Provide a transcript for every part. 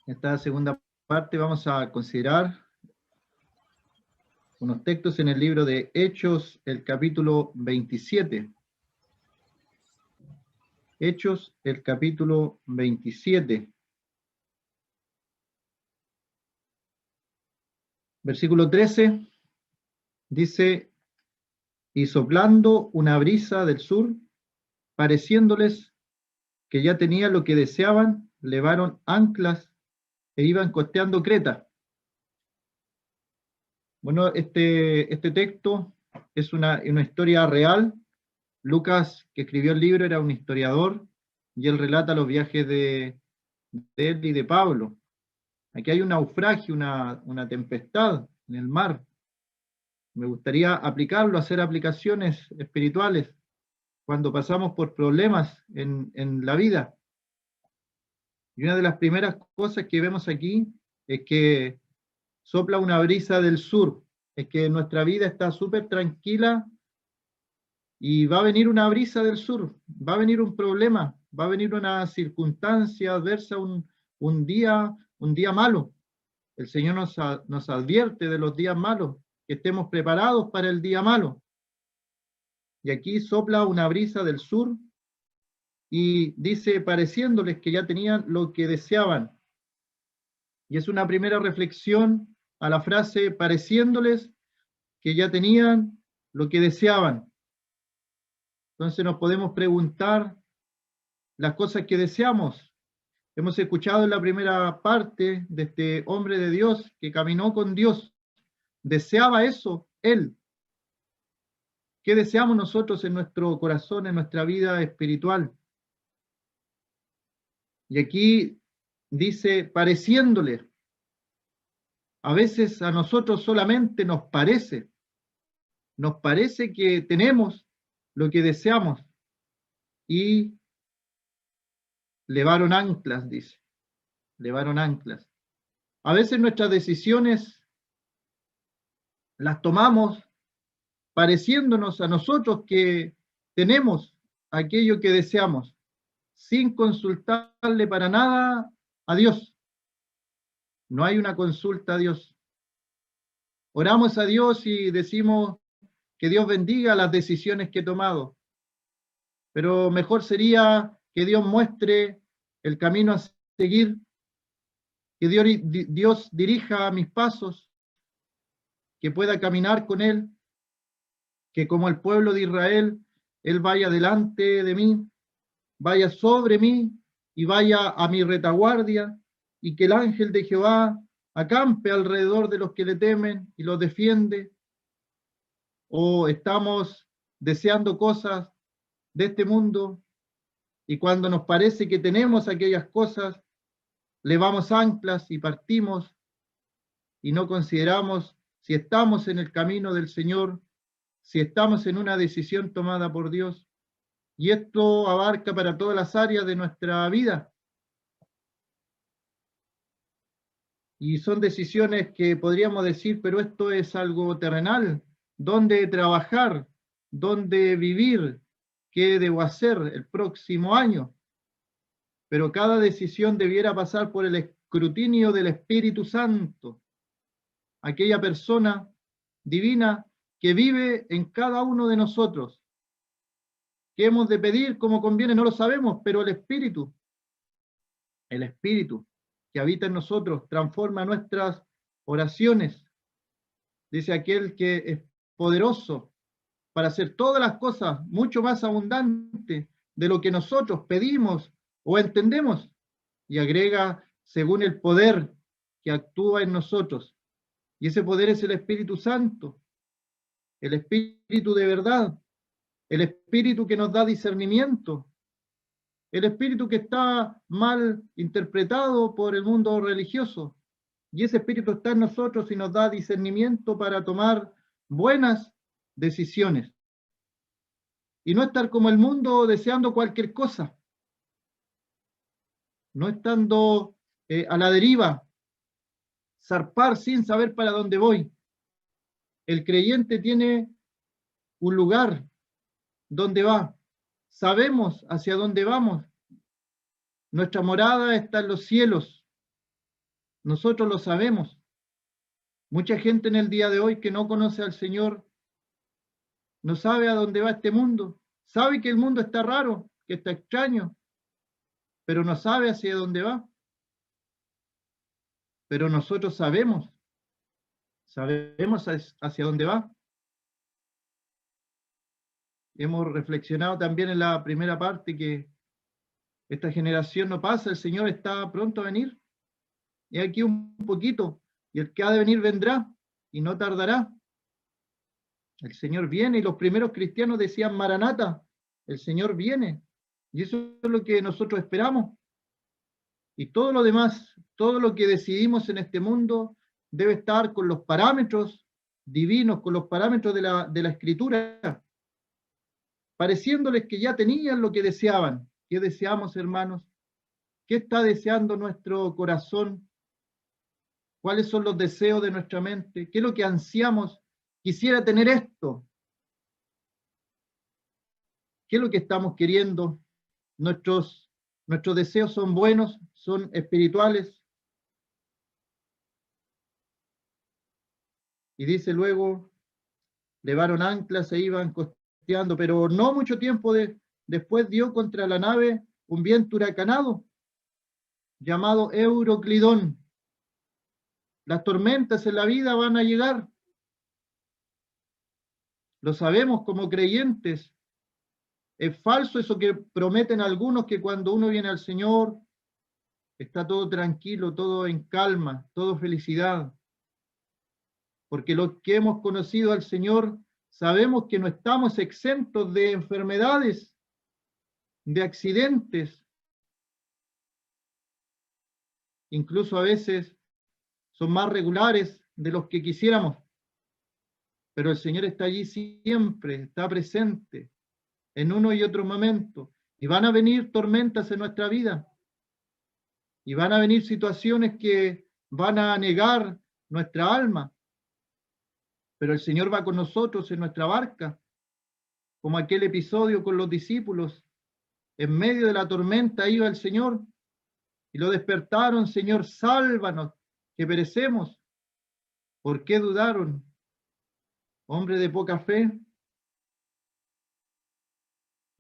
Esta segunda parte vamos a considerar unos textos en el libro de Hechos, el capítulo 27. Hechos, el capítulo 27. Versículo 13 dice: y soplando una brisa del sur, pareciéndoles que ya tenían lo que deseaban, levaron anclas e iban costeando Creta. Bueno, este texto es una historia real. Lucas, que escribió el libro, era un historiador y él relata los viajes de él y de Pablo. Aquí hay un naufragio, una tempestad en el mar. Me gustaría aplicarlo, hacer aplicaciones espirituales cuando pasamos por problemas en la vida. Y una de las primeras cosas que vemos aquí es que sopla una brisa del sur, es que nuestra vida está súper tranquila y va a venir una brisa del sur, va a venir un problema, va a venir una circunstancia adversa, un día malo. El Señor nos advierte de los días malos, que estemos preparados para el día malo. Y aquí sopla una brisa del sur y dice, pareciéndoles que ya tenían lo que deseaban. Y es una primera reflexión a la frase, pareciéndoles que ya tenían lo que deseaban. Entonces nos podemos preguntar las cosas que deseamos. Hemos escuchado en la primera parte de este hombre de Dios que caminó con Dios. ¿Deseaba eso él? ¿Qué deseamos nosotros en nuestro corazón, en nuestra vida espiritual? Y aquí dice, pareciéndole. A veces a nosotros solamente nos parece que tenemos lo que deseamos y levaron anclas, dice, levaron anclas. A veces nuestras decisiones las tomamos pareciéndonos a nosotros que tenemos aquello que deseamos, sin consultarle para nada a Dios. No hay una consulta a Dios. Oramos a Dios y decimos que Dios bendiga las decisiones que he tomado, pero mejor sería que Dios muestre el camino a seguir, que Dios dirija mis pasos, que pueda caminar con Él, que como el pueblo de Israel, Él vaya delante de mí, vaya sobre mí y vaya a mi retaguardia, y que el ángel de Jehová acampe alrededor de los que le temen y los defiende. O estamos deseando cosas de este mundo y cuando nos parece que tenemos aquellas cosas, levamos anclas y partimos y no consideramos si estamos en el camino del Señor, si estamos en una decisión tomada por Dios. Y esto abarca para todas las áreas de nuestra vida. Y son decisiones que podríamos decir, pero esto es algo terrenal. ¿Dónde trabajar? ¿Dónde vivir? ¿Qué debo hacer el próximo año? Pero cada decisión debiera pasar por el escrutinio del Espíritu Santo, aquella persona divina que vive en cada uno de nosotros. ¿Qué hemos de pedir como conviene? No lo sabemos, pero el Espíritu que habita en nosotros transforma nuestras oraciones. Dice aquel que es poderoso para hacer todas las cosas mucho más abundante de lo que nosotros pedimos o entendemos. Y agrega, según el poder que actúa en nosotros. Y ese poder es el Espíritu Santo, el Espíritu de verdad, el Espíritu que nos da discernimiento, el Espíritu que está mal interpretado por el mundo religioso. Y ese Espíritu está en nosotros y nos da discernimiento para tomar buenas decisiones. Y no estar como el mundo deseando cualquier cosa, no estando a la deriva, zarpar sin saber para dónde voy. El creyente tiene un lugar donde va. Sabemos hacia dónde vamos. Nuestra morada está en los cielos. Nosotros lo sabemos. Mucha gente en el día de hoy que no conoce al Señor, no sabe a dónde va este mundo. Sabe que el mundo está raro, que está extraño, pero no sabe hacia dónde va. Pero nosotros sabemos hacia dónde va. Hemos reflexionado también en la primera parte que esta generación no pasa, el Señor está pronto a venir. Y aquí un poquito, y el que ha de venir vendrá, y no tardará. El Señor viene, y los primeros cristianos decían, Maranata, el Señor viene. Y eso es lo que nosotros esperamos. Y todo lo demás, todo lo que decidimos en este mundo, debe estar con los parámetros divinos, con los parámetros de la Escritura, pareciéndoles que ya tenían lo que deseaban. ¿Qué deseamos, hermanos? ¿Qué está deseando nuestro corazón? ¿Cuáles son los deseos de nuestra mente? ¿Qué es lo que ansiamos? Quisiera tener esto. ¿Qué es lo que estamos queriendo? Nuestros deseos son buenos, son espirituales. Y dice luego, levaron anclas e iban costeando, pero no mucho tiempo después dio contra la nave un viento huracanado llamado Euroclidón. Las tormentas en la vida van a llegar. Lo sabemos como creyentes. Es falso eso que prometen algunos, que cuando uno viene al Señor está todo tranquilo, todo en calma, todo felicidad. Porque los que hemos conocido al Señor sabemos que no estamos exentos de enfermedades, de accidentes. Incluso a veces son más regulares de los que quisiéramos. Pero el Señor está allí siempre, está presente en uno y otro momento. Y van a venir tormentas en nuestra vida. Y van a venir situaciones que van a negar nuestra alma. Pero el Señor va con nosotros en nuestra barca, como aquel episodio con los discípulos. En medio de la tormenta iba el Señor y lo despertaron: Señor, sálvanos, que perecemos. ¿Por qué dudaron? Hombre de poca fe.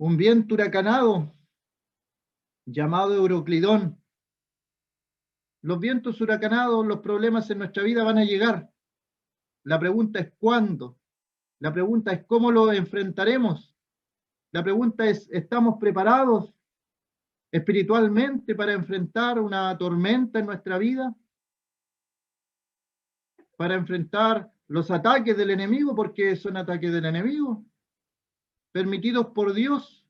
Un viento huracanado llamado Euroclidón. Los vientos huracanados, los problemas en nuestra vida van a llegar. La pregunta es ¿cuándo? La pregunta es ¿cómo lo enfrentaremos? La pregunta es ¿estamos preparados espiritualmente para enfrentar una tormenta en nuestra vida? Para enfrentar los ataques del enemigo, porque son ataques del enemigo, permitidos por Dios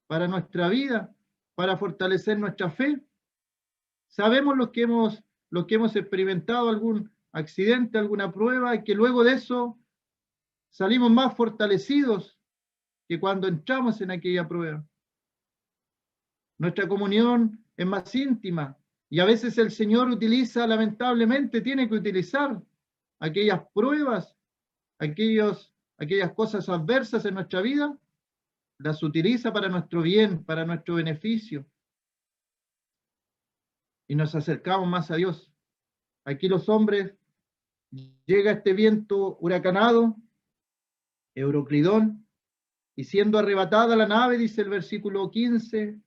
para nuestra vida, para fortalecer nuestra fe. Sabemos lo que hemos experimentado, algún accidente, alguna prueba, y que luego de eso salimos más fortalecidos que cuando entramos en aquella prueba. Nuestra comunión es más íntima, y a veces el Señor utiliza, lamentablemente, tiene que utilizar aquellas pruebas, aquellas cosas adversas en nuestra vida, las utiliza para nuestro bien, para nuestro beneficio. Y nos acercamos más a Dios. Aquí los hombres, llega este viento huracanado, Euroclidón, y siendo arrebatada la nave, dice el versículo 15,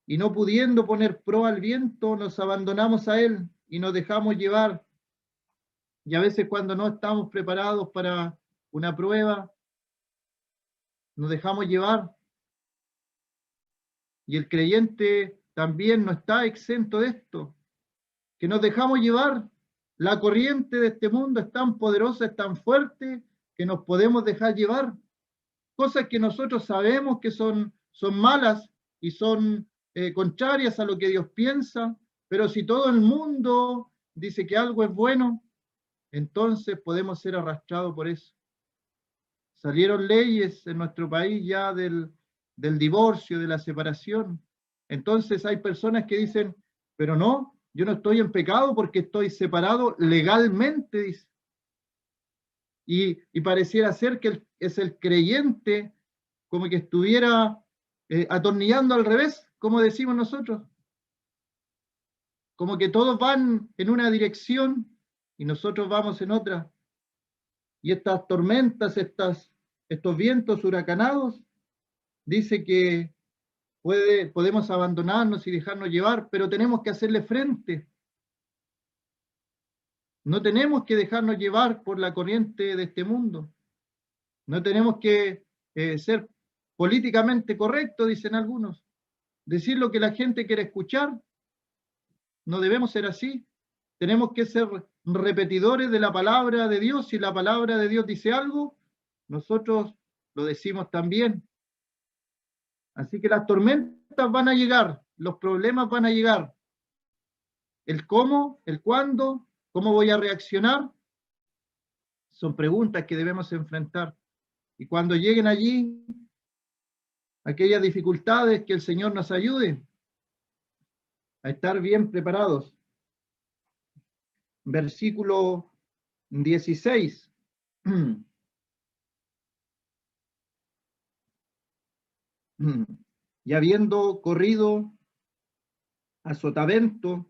y no pudiendo poner proa al viento, nos abandonamos a él y nos dejamos llevar. Y a veces cuando no estamos preparados para una prueba, nos dejamos llevar. Y el creyente también no está exento de esto, que nos dejamos llevar. La corriente de este mundo es tan poderosa, es tan fuerte, que nos podemos dejar llevar. Cosas que nosotros sabemos que son malas y son contrarias a lo que Dios piensa, pero si todo el mundo dice que algo es bueno, entonces podemos ser arrastrados por eso. Salieron leyes en nuestro país ya del divorcio, de la separación. Entonces hay personas que dicen, pero no, yo no estoy en pecado porque estoy separado legalmente, dice. Y pareciera ser que es el creyente como que estuviera atornillando al revés, como decimos nosotros. como que todos van en una dirección y nosotros vamos en otra. Y estas tormentas, estos vientos huracanados, dice que podemos abandonarnos y dejarnos llevar, pero tenemos que hacerle frente. No tenemos que dejarnos llevar por la corriente de este mundo. No tenemos que ser políticamente correctos, dicen algunos. Decir lo que la gente quiere escuchar. No debemos ser así. Tenemos que ser repetidores de la palabra de Dios. Si la palabra de Dios dice algo, nosotros lo decimos también. Así que las tormentas van a llegar, los problemas van a llegar. El cómo, el cuándo, cómo voy a reaccionar, son preguntas que debemos enfrentar. Y cuando lleguen allí, aquellas dificultades, que el Señor nos ayude a estar bien preparados. Versículo 16. Y habiendo corrido a Sotavento,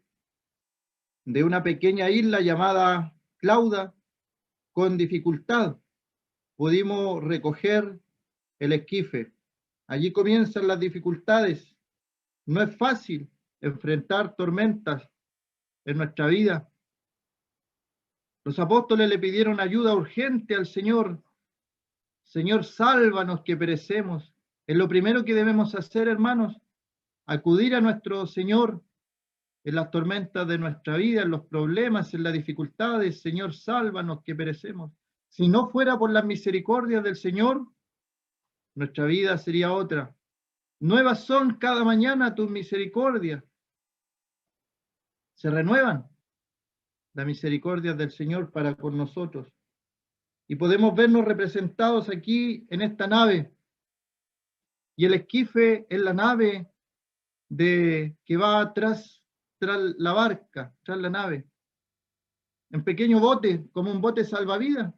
de una pequeña isla llamada Clauda, con dificultad pudimos recoger el esquife. Allí comienzan las dificultades. No es fácil enfrentar tormentas en nuestra vida. Los apóstoles le pidieron ayuda urgente al Señor. Señor, sálvanos que perecemos. Es lo primero que debemos hacer, hermanos, acudir a nuestro Señor en las tormentas de nuestra vida, en los problemas, en las dificultades. Señor, sálvanos que perecemos. Si no fuera por las misericordias del Señor, nuestra vida sería otra. Nuevas son cada mañana tus misericordias. Se renuevan las misericordias del Señor para con nosotros. Y podemos vernos representados aquí en esta nave. Y el esquife es la nave que va tras la barca, tras la nave. En pequeño bote, como un bote salvavidas.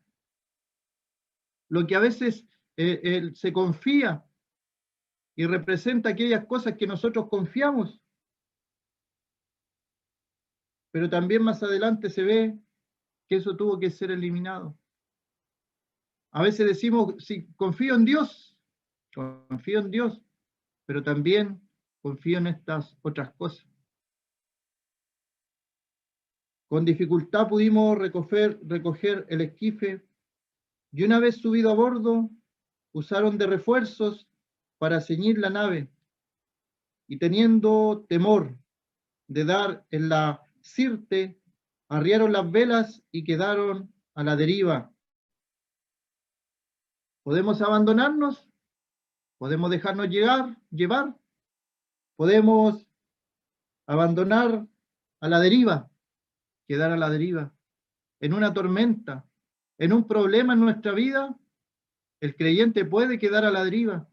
Lo que a veces se confía y representa aquellas cosas que nosotros confiamos. Pero también más adelante se ve que eso tuvo que ser eliminado. A veces decimos, sí, confío en Dios, pero también confío en estas otras cosas. Con dificultad pudimos recoger el esquife y una vez subido a bordo, usaron de refuerzos para ceñir la nave y teniendo temor de dar en la sirte, arriaron las velas y quedaron a la deriva. ¿Podemos abandonarnos? ¿Podemos dejarnos llevar? ¿Podemos abandonar a la deriva? Quedar a la deriva. En una tormenta, en un problema en nuestra vida, el creyente puede quedar a la deriva.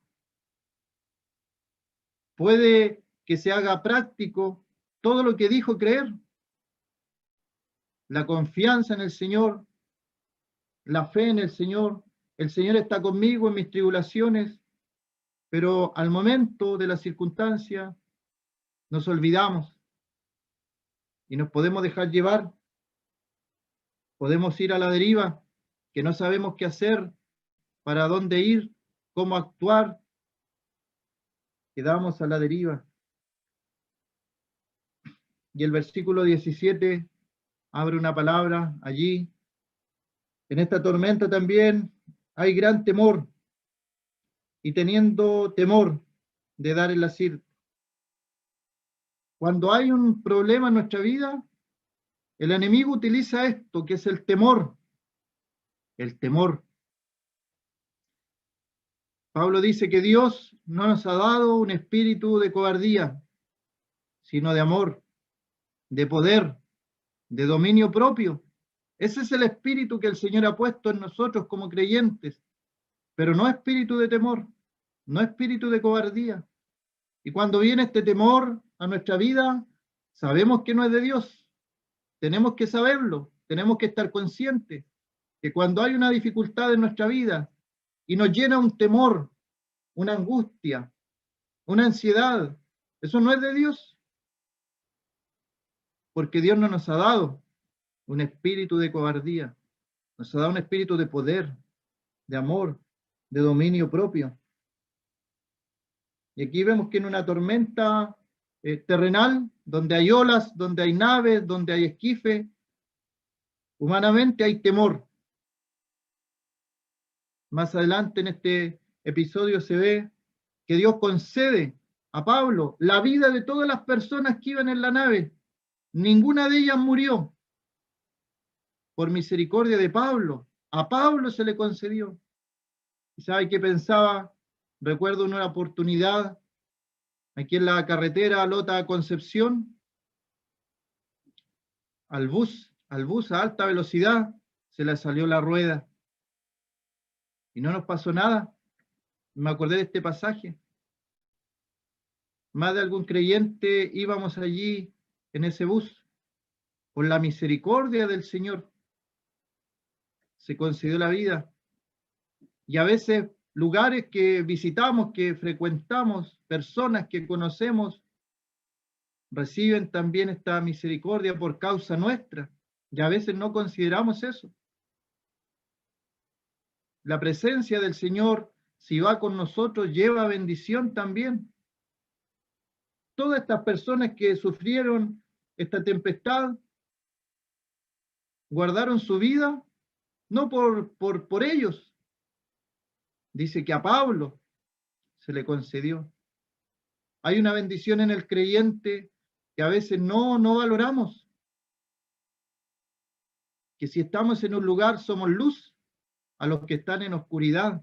Puede que se haga práctico todo lo que dijo creer. La confianza en el Señor, la fe en el Señor. El Señor está conmigo en mis tribulaciones, pero al momento de la circunstancia nos olvidamos y nos podemos dejar llevar. Podemos ir a la deriva, que no sabemos qué hacer, para dónde ir, cómo actuar. Quedamos a la deriva. Y el versículo 17 abre una palabra allí. En esta tormenta también hay gran temor, y teniendo temor de dar el asir. Cuando hay un problema en nuestra vida, el enemigo utiliza esto, que es el temor. El temor. Pablo dice que Dios no nos ha dado un espíritu de cobardía, sino de amor, de poder, de dominio propio. Ese es el espíritu que el Señor ha puesto en nosotros como creyentes, pero no espíritu de temor, no espíritu de cobardía. Y cuando viene este temor a nuestra vida, sabemos que no es de Dios. Tenemos que saberlo, tenemos que estar conscientes que cuando hay una dificultad en nuestra vida y nos llena un temor, una angustia, una ansiedad, eso no es de Dios. porque Dios no nos ha dado un espíritu de cobardía, nos ha dado un espíritu de poder, de amor, de dominio propio. Y aquí vemos que en una tormenta terrenal, donde hay olas, donde hay naves, donde hay esquife, humanamente hay temor. Más adelante en este episodio se ve que Dios concede a Pablo la vida de todas las personas que iban en la nave. Ninguna de ellas murió. Por misericordia de Pablo. A Pablo se le concedió. ¿Y sabe qué pensaba? Recuerdo en una oportunidad aquí en la carretera Lota Concepción, al bus a alta velocidad se le salió la rueda y no nos pasó nada. Me acordé de este pasaje. Más de algún creyente íbamos allí en ese bus. Por la misericordia del Señor se concedió la vida. Y a veces lugares que visitamos, que frecuentamos, personas que conocemos, reciben también esta misericordia por causa nuestra. Y a veces no consideramos eso. La presencia del Señor, si va con nosotros, lleva bendición también. Todas estas personas que sufrieron esta tempestad, guardaron su vida, no por ellos. Dice que a Pablo se le concedió. Hay una bendición en el creyente que a veces no valoramos. Que si estamos en un lugar somos luz a los que están en oscuridad.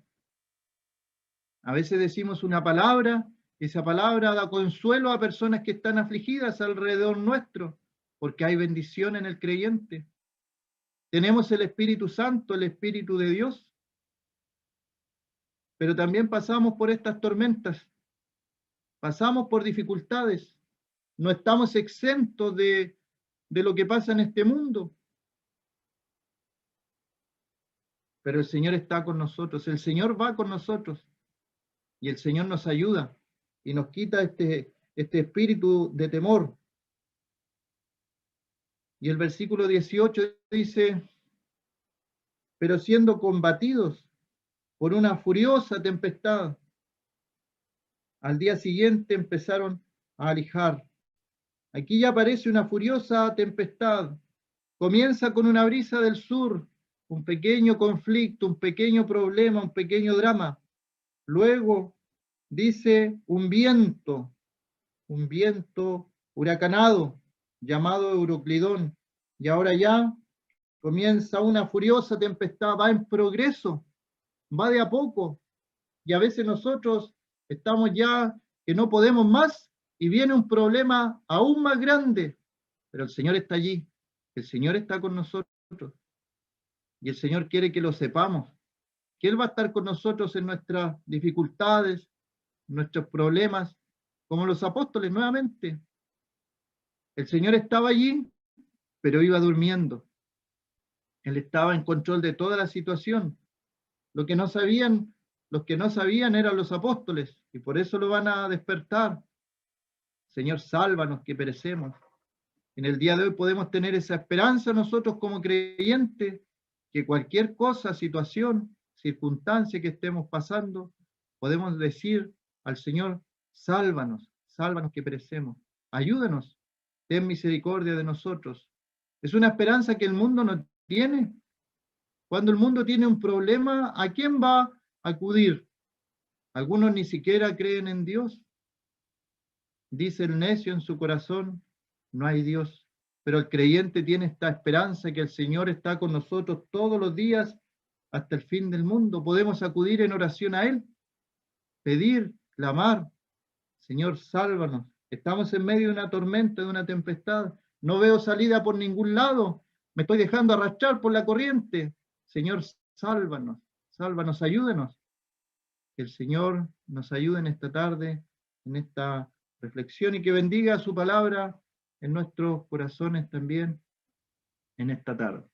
A veces decimos una palabra, esa palabra da consuelo a personas que están afligidas alrededor nuestro, porque hay bendición en el creyente. Tenemos el Espíritu Santo, el Espíritu de Dios, pero también pasamos por estas tormentas, pasamos por dificultades, no estamos exentos de lo que pasa en este mundo. Pero el Señor está con nosotros, el Señor va con nosotros y el Señor nos ayuda y nos quita este espíritu de temor. Y el versículo 18 dice, pero siendo combatidos por una furiosa tempestad, al día siguiente empezaron a alijar. Aquí ya aparece una furiosa tempestad. Comienza con una brisa del sur, un pequeño conflicto, un pequeño problema, un pequeño drama. Luego dice un viento huracanado, llamado Euroclidón. Y ahora ya comienza una furiosa tempestad, va en progreso, va de a poco. Y a veces nosotros estamos ya que no podemos más y viene un problema aún más grande. Pero el Señor está allí, el Señor está con nosotros. Y el Señor quiere que lo sepamos, que Él va a estar con nosotros en nuestras dificultades, nuestros problemas, como los apóstoles nuevamente. El Señor estaba allí, pero iba durmiendo. Él estaba en control de toda la situación. Lo que no sabían, los que no sabían eran los apóstoles, y por eso lo van a despertar. Señor, sálvanos que perecemos. En el día de hoy podemos tener esa esperanza nosotros como creyentes, que cualquier cosa, situación, circunstancia que estemos pasando, podemos decir al Señor, sálvanos, sálvanos que perecemos, ayúdanos, ten misericordia de nosotros. Es una esperanza que el mundo no tiene. Cuando el mundo tiene un problema, ¿a quién va a acudir? Algunos ni siquiera creen en Dios. Dice el necio en su corazón, no hay Dios. Pero el creyente tiene esta esperanza que el Señor está con nosotros todos los días hasta el fin del mundo. Podemos acudir en oración a Él, pedir, clamar, Señor, sálvanos. Estamos en medio de una tormenta, de una tempestad. No veo salida por ningún lado. Me estoy dejando arrastrar por la corriente. Señor, sálvanos, sálvanos, ayúdenos. Que el Señor nos ayude en esta tarde, en esta reflexión y que bendiga su palabra en nuestros corazones también en esta tarde.